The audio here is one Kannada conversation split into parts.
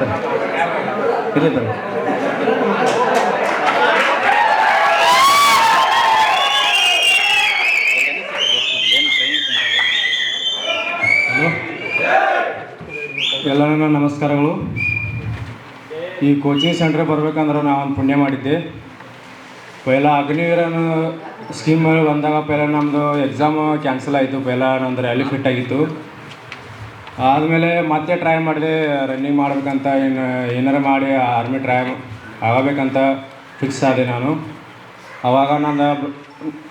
ಇರಲಿ ಬನ್ನಿ. ಎಲ್ಲರಿಗೂ ನಮಸ್ಕಾರಗಳು. ಈ ಕೋಚಿಂಗ್ ಸೆಂಟ್ರಿಗೆ ಬರ್ಬೇಕಂದ್ರೆ ನಾವೊಂದು ಪುಣ್ಯ ಮಾಡಿದ್ದೆ. ಪೈಲ ಅಗ್ನಿವೀರನ ಸ್ಕೀಮ್ ಬಂದಾಗ ಪೈಲ ನಮ್ಮದು ಎಕ್ಸಾಮು ಕ್ಯಾನ್ಸಲ್ ಆಯಿತು. ಪೈಲ ನಮ್ಮದು ರ್ಯಾಲಿ ಫಿಟ್ ಆಗಿತ್ತು. ಆದಮೇಲೆ ಮತ್ತೆ ಟ್ರೈ ಮಾಡಿದೆ ರನ್ನಿಂಗ್ ಮಾಡ್ಬೇಕಂತ, ಏನಾರ ಮಾಡಿ ಆರ್ಮಿ ಟ್ರೈ ಆಗಬೇಕಂತ ಫಿಕ್ಸ್ ಆದೆ ನಾನು. ಆವಾಗ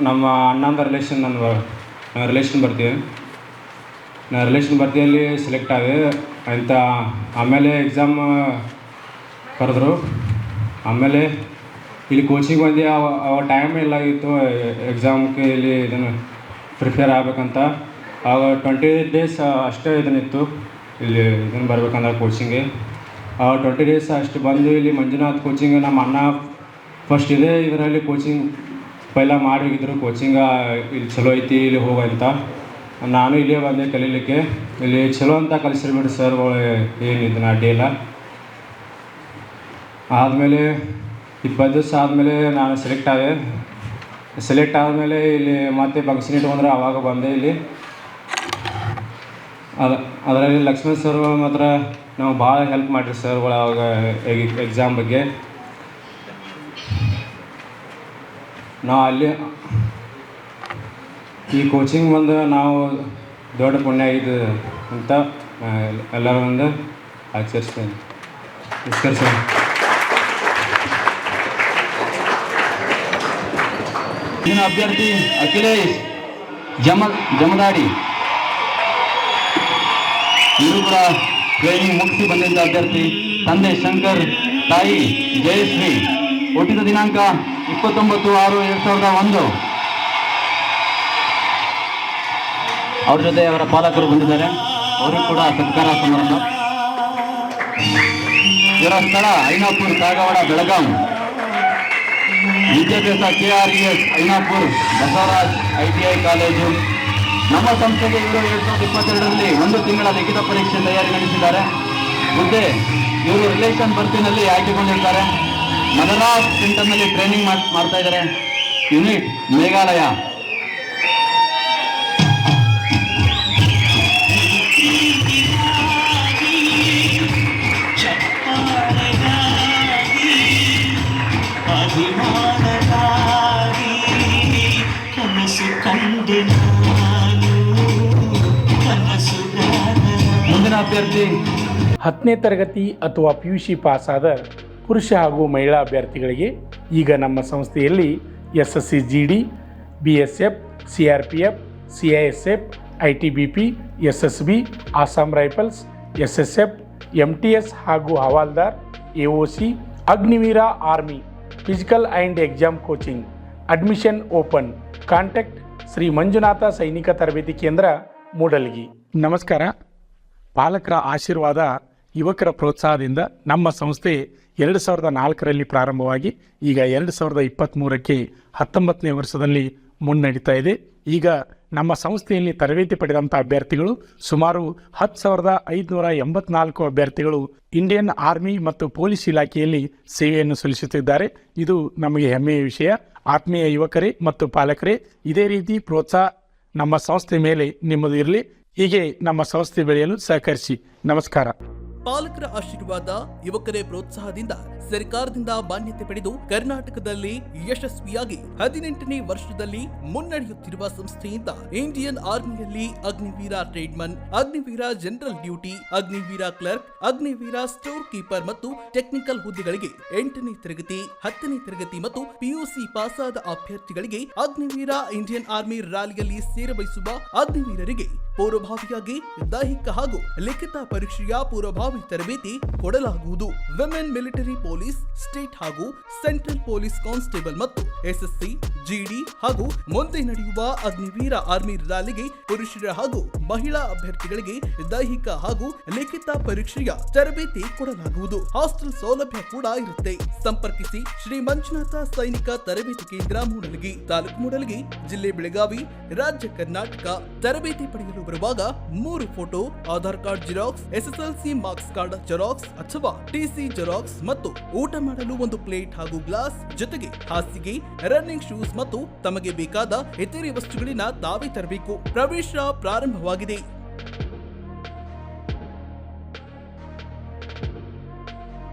ನಮ್ಮ ಅಣ್ಣಂದು ರಿಲೇಷನ್ ರಿಲೇಷನ್ ಬರ್ತೀವಿ. ನಾನು ರಿಲೇಷನ್ ಭರ್ತಿಯಲ್ಲಿ ಸೆಲೆಕ್ಟ್ ಆದೆ ಅಂತ. ಆಮೇಲೆ ಎಕ್ಸಾಮ್ ಕರೆದ್ರು. ಆಮೇಲೆ ಇಲ್ಲಿ ಕೋಚಿಂಗ್ ಬಂದು ಅವಾಗ ಟೈಮ್ ಇಲ್ಲ ಆಗಿತ್ತು ಎಕ್ಸಾಮ್ಗೆ ಇಲ್ಲಿ ಇದನ್ನು ಪ್ರಿಪೇರ್ ಆಗಬೇಕಂತ. ಆವಾಗ 20 days ಅಷ್ಟೇ ಇದನ್ನಿತ್ತು ಇಲ್ಲಿ ಇದನ್ನು ಬರ್ಬೇಕಂದ್ರೆ ಕೋಚಿಂಗ್ಗೆ. ಆವಾಗ 20 days ಅಷ್ಟು ಬಂದು ಇಲ್ಲಿ ಮಂಜುನಾಥ್ ಕೋಚಿಂಗ್ ನಮ್ಮ ಅಣ್ಣ ಫಸ್ಟ್ ಇದರಲ್ಲಿ ಕೋಚಿಂಗ್ ಪೈಲ ಮಾಡಿ ಹೋಗಿದ್ರು. ಕೋಚಿಂಗ ಇಲ್ಲಿ ಚಲೋ ಐತಿ, ಇಲ್ಲಿ ಹೋಗಂತ. ನಾನು ಇಲ್ಲೇ ಬಂದೆ ಕಲೀಲಿಕ್ಕೆ. ಇಲ್ಲಿ ಚಲೋ ಅಂತ ಕಲಿಸಿರ್ಬಿಡಿ ಸರ್ಗಳು, ಏನಿದ್ದು ಅಡ್ಡಿಲ್ಲ. ಆದಮೇಲೆ 20 ದಿವಸ ಆದಮೇಲೆ ನಾನು ಸೆಲೆಕ್ಟ್ ಆದಮೇಲೆ ಇಲ್ಲಿ ಮತ್ತೆ ಫಂಕ್ಷನ್ ಇಟ್ಕೊಂಡ್ರೆ ಆವಾಗ ಬಂದೆ ಇಲ್ಲಿ. ಅದರಲ್ಲಿ ಲಕ್ಷ್ಮಣ್ ಸರ್ ಮಾತ್ರ ನಾವು ಭಾಳ ಹೆಲ್ಪ್ ಮಾಡಿರಿ ಸರ್ಗಳು ಆವಾಗ ಎಕ್ಸಾಮ್ ಬಗ್ಗೆ. ನಾವು ಅಲ್ಲಿ ಈ ಕೋಚಿಂಗ್ ಬಂದು ನಾವು ದೊಡ್ಡ ಪುಣ್ಯ ಆಗಿದೆ ಅಂತ ಎಲ್ಲರೂ ಒಂದು ಆಚರಿಸ್ತೇನೆ. ನಮಸ್ಕಾರ. ಇನ್ನು ಅಭ್ಯರ್ಥಿ ಅಖಿಲೇಶ್ ಜಮದಾಡಿ, ಇವರು ಕೂಡ ಟ್ರೈನಿಂಗ್ ಮುಗಿಸಿ ಬಂದಿದ್ದ ಅಭ್ಯರ್ಥಿ. ತಂದೆ ಶಂಕರ್, ತಾಯಿ ಜಯಶ್ರೀ. ಹುಟ್ಟಿದ ದಿನಾಂಕ 29/6/2001. ಅವ್ರ ಜೊತೆ ಅವರ ಪಾಲಕರು ಬಂದಿದ್ದಾರೆ, ಅವರು ಕೂಡ ಸತ್ಕಾರ ಸಮಾರಂಭ. ಇವರ ಸ್ಥಳ ಐನಾಪುರ, ಕಾಗವಾಡ, ಬೆಳಗಾವಿ. ವಿದ್ಯಾಭ್ಯಾಸ KRES Ainapur, Basavaraj ITI college. ನಮ್ಮ ಸಂಸ್ಥೆಗೆ ಇವರು 2022ರಲ್ಲಿ 1 ತಿಂಗಳ ಲಿಖಿತ ಪರೀಕ್ಷೆ ತಯಾರಿ ನಡೆಸಿದ್ದಾರೆ. ಹುದ್ದೆ ಇವರು ರಿಲೇಷನ್ ಭರ್ತಿನಲ್ಲಿ ಆಯ್ಕೆಗೊಂಡಿರ್ತಾರೆ. ಮದರಾಸ್ ಸೆಂಟರ್ನಲ್ಲಿ ಟ್ರೈನಿಂಗ್ ಮಾಡ್ತಾ ಇದ್ದಾರೆ. ಯೂನಿಟ್ ಮೇಘಾಲಯ. ಮುಂದಿನ ಅಭ್ಯರ್ಥಿ 10ನೇ ತರಗತಿ ಅಥವಾ PUC ಪಾಸಾದ ಪುರುಷ ಹಾಗೂ ಮಹಿಳಾ ಅಭ್ಯರ್ಥಿಗಳಿಗೆ ಈಗ ನಮ್ಮ ಸಂಸ್ಥೆಯಲ್ಲಿ SSC GD, BSF, CRPF, CISF, ITBP, SSB, Assam rifles, SSF, MTS ಹಾಗೂ Havildar, AOC, Agniveer army physical and exam coaching. Admission open. Contact Shri Manjunatha Sainika Tarabeti ಕೇಂದ್ರ, ಮೂಡಲಗಿ. ನಮಸ್ಕಾರ. ಪಾಲಕರ ಆಶೀರ್ವಾದ, ಯುವಕರ ಪ್ರೋತ್ಸಾಹದಿಂದ ನಮ್ಮ ಸಂಸ್ಥೆ 2004ರಲ್ಲಿ ಪ್ರಾರಂಭವಾಗಿ ಈಗ 2023ಕ್ಕೆ 19ನೇ ವರ್ಷದಲ್ಲಿ ಮುನ್ನಡೀತಾ ಇದೆ. ಈಗ ನಮ್ಮ ಸಂಸ್ಥೆಯಲ್ಲಿ ತರಬೇತಿ ಪಡೆದಂಥ ಅಭ್ಯರ್ಥಿಗಳು ಸುಮಾರು 10,584 ಅಭ್ಯರ್ಥಿಗಳು ಇಂಡಿಯನ್ ಆರ್ಮಿ ಮತ್ತು ಪೊಲೀಸ್ ಇಲಾಖೆಯಲ್ಲಿ ಸೇವೆಯನ್ನು ಸಲ್ಲಿಸುತ್ತಿದ್ದಾರೆ. ಇದು ನಮಗೆ ಹೆಮ್ಮೆಯ ವಿಷಯ. ಆತ್ಮೀಯ ಯುವಕರೇ ಮತ್ತು ಪಾಲಕರೇ, ಇದೇ ರೀತಿ ಪ್ರೋತ್ಸಾಹ ನಮ್ಮ ಸಂಸ್ಥೆ ಮೇಲೆ ನಿಮ್ಮದು ಇರಲಿ. ಹೀಗೆ ನಮ್ಮ ಸಂಸ್ಥೆ ಬೆಳೆಯಲು ಸಹಕರಿಸಿ. ನಮಸ್ಕಾರ. ಪಾಲಕರ ಆಶೀರ್ವಾದ, ಯುವಕರೇ ಪ್ರೋತ್ಸಾಹದಿಂದ ಸರ್ಕಾರದಿಂದ ಮಾನ್ಯತೆ ಪಡೆದು ಕರ್ನಾಟಕದಲ್ಲಿ ಯಶಸ್ವಿಯಾಗಿ 18ನೇ ವರ್ಷದಲ್ಲಿ ಮುನ್ನಡೆಯುತ್ತಿರುವ ಸಂಸ್ಥೆಯಿಂದ ಇಂಡಿಯನ್ ಆರ್ಮಿಯಲ್ಲಿ Agniveer tradesman, Agniveer general duty, Agniveer clerk, Agniveer store keeper ಮತ್ತು ಟೆಕ್ನಿಕಲ್ ಹುದ್ದೆಗಳಿಗೆ 8ನೇ ತರಗತಿ, 10ನೇ ತರಗತಿ ಮತ್ತು PUC ಪಾಸಾದ ಅಭ್ಯರ್ಥಿಗಳಿಗೆ ಅಗ್ನಿವೀರ ಇಂಡಿಯನ್ ಆರ್ಮಿ ರ್ಯಾಲಿಯಲ್ಲಿ ಸೇರಬಯಸುವ ಅಗ್ನಿವೀರರಿಗೆ ಪೂರ್ವಭಾವಿಯಾಗಿ ದೈಹಿಕ ಹಾಗೂ ಲಿಖಿತ ಪರೀಕ್ಷೆಯ ಪೂರ್ವಭಾವಿ ತರಬೇತಿ ಕೊಡಲಾಗುವುದು. ವಿಮೆನ್ ಮಿಲಿಟರಿ ಪೊಲೀಸ್, ಸ್ಟೇಟ್ ಹಾಗೂ ಸೆಂಟ್ರಲ್ ಪೊಲೀಸ್ ಕಾನ್ಸ್ಟೇಬಲ್ ಮತ್ತು SSC GD ಹಾಗೂ ಮುಂದೆ ನಡೆಯುವ ಅಗ್ನಿವೀರ ಆರ್ಮಿ ರ್ಯಾಲಿಗೆ ಪುರುಷರ ಹಾಗೂ ಮಹಿಳಾ ಅಭ್ಯರ್ಥಿಗಳಿಗೆ ದೈಹಿಕ ಹಾಗೂ ಲಿಖಿತ ಪರೀಕ್ಷೆಯ ತರಬೇತಿ ಕೊಡಲಾಗುವುದು. ಹಾಸ್ಟೆಲ್ ಸೌಲಭ್ಯ ಕೂಡ ಇರುತ್ತೆ. ಸಂಪರ್ಕಿಸಿ ಶ್ರೀ ಮಂಜುನಾಥ ಸೈನಿಕ ತರಬೇತಿ ಕೇಂದ್ರ, ಮೂಡಲಗಿ, ತಾಲೂಕು ಮೂಡಲಗಿ, ಜಿಲ್ಲೆ ಬೆಳಗಾವಿ, ರಾಜ್ಯ ಕರ್ನಾಟಕ. ತರಬೇತಿ ಪಡೆಯಲು ಬರುವಾಗ 3 photo, Aadhaar card xerox, SSLC marks pass card xerox ಅಥವಾ ಟಿಸಿ ಜೆರಾಕ್ಸ್ ಮತ್ತು ಊಟ ಮಾಡಲು ಒಂದು ಪ್ಲೇಟ್ ಹಾಗೂ ಗ್ಲಾಸ್ ಜೊತೆಗೆ ಹಾಸಿಗೆ, ರನ್ನಿಂಗ್ ಶೂಸ್ ಮತ್ತು ತಮಗೆ ಬೇಕಾದ ಇತರೆ ವಸ್ತುಗಳಿನ ತಾವೇ ತರಬೇಕು. ಪ್ರವೇಶ ಪ್ರಾರಂಭವಾಗಿದೆ.